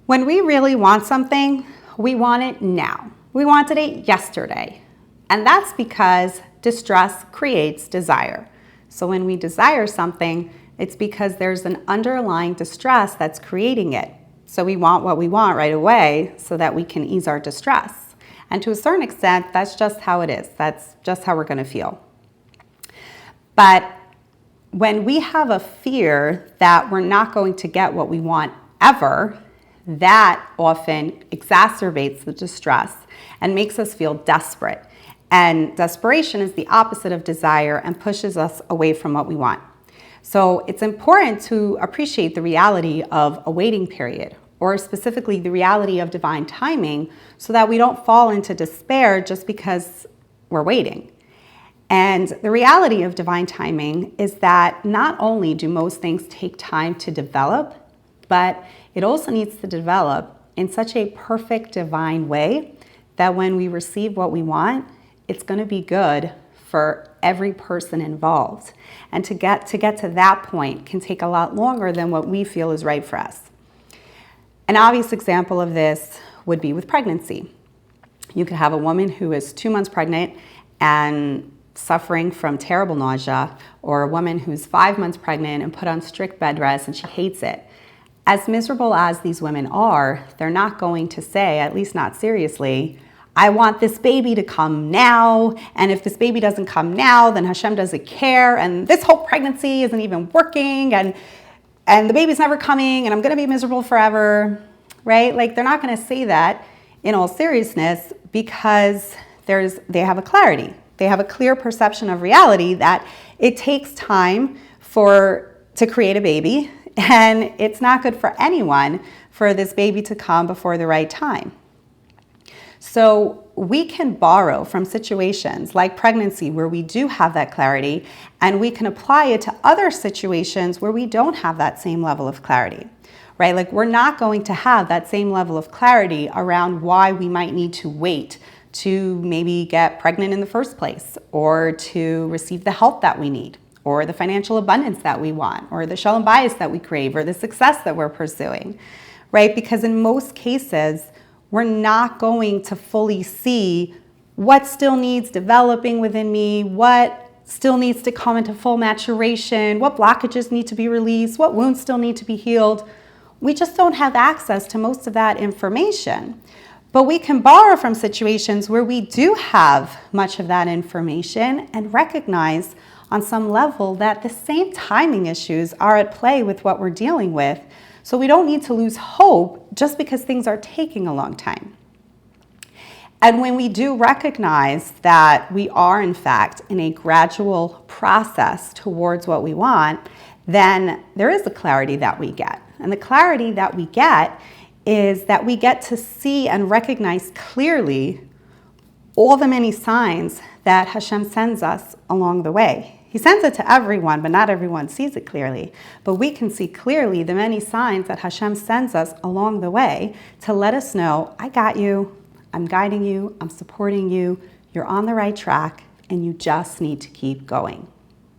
When we really want something, we want it now. We wanted it yesterday. And that's because distress creates desire. So when we desire something, it's because there's an underlying distress that's creating it. So we want what we want right away so that we can ease our distress. And to a certain extent, that's just how it is. That's just how we're going to feel. But when we have a fear that we're not going to get what we want ever, that often exacerbates the distress and makes us feel desperate. And desperation is the opposite of desire and pushes us away from what we want. So it's important to appreciate the reality of a waiting period, or specifically the reality of divine timing, so that we don't fall into despair just because we're waiting. And the reality of divine timing is that not only do most things take time to develop, but it also needs to develop in such a perfect divine way that when we receive what we want, it's going to be good for every person involved. And to get to that point can take a lot longer than what we feel is right for us. An obvious example of this would be with pregnancy. You could have a woman who is 2 months pregnant and suffering from terrible nausea, or a woman who's 5 months pregnant and put on strict bed rest and she hates it. As miserable as these women are, they're not going to say, at least not seriously, I want this baby to come now, and if this baby doesn't come now, then Hashem doesn't care, and this whole pregnancy isn't even working, and the baby's never coming, and I'm gonna be miserable forever, right? Like, they're not gonna say that in all seriousness because they have a clarity. They have a clear perception of reality that it takes time to create a baby, and it's not good for anyone for this baby to come before the right time. So we can borrow from situations like pregnancy where we do have that clarity, and we can apply it to other situations where we don't have that same level of clarity, right? Like, we're not going to have that same level of clarity around why we might need to wait to maybe get pregnant in the first place, or to receive the help that we need, or the financial abundance that we want, or the shalom bayis that we crave, or the success that we're pursuing, right? Because in most cases, we're not going to fully see what still needs developing within me, what still needs to come into full maturation, what blockages need to be released, what wounds still need to be healed. We just don't have access to most of that information. But we can borrow from situations where we do have much of that information and recognize on some level that the same timing issues are at play with what we're dealing with. So we don't need to lose hope just because things are taking a long time. And when we do recognize that we are, in fact, in a gradual process towards what we want, then there is a clarity that we get. And the clarity that we get is that we get to see and recognize clearly all the many signs that Hashem sends us along the way. He sends it to everyone, but not everyone sees it clearly. But we can see clearly the many signs that Hashem sends us along the way to let us know, I got you, I'm guiding you, I'm supporting you, you're on the right track, and you just need to keep going.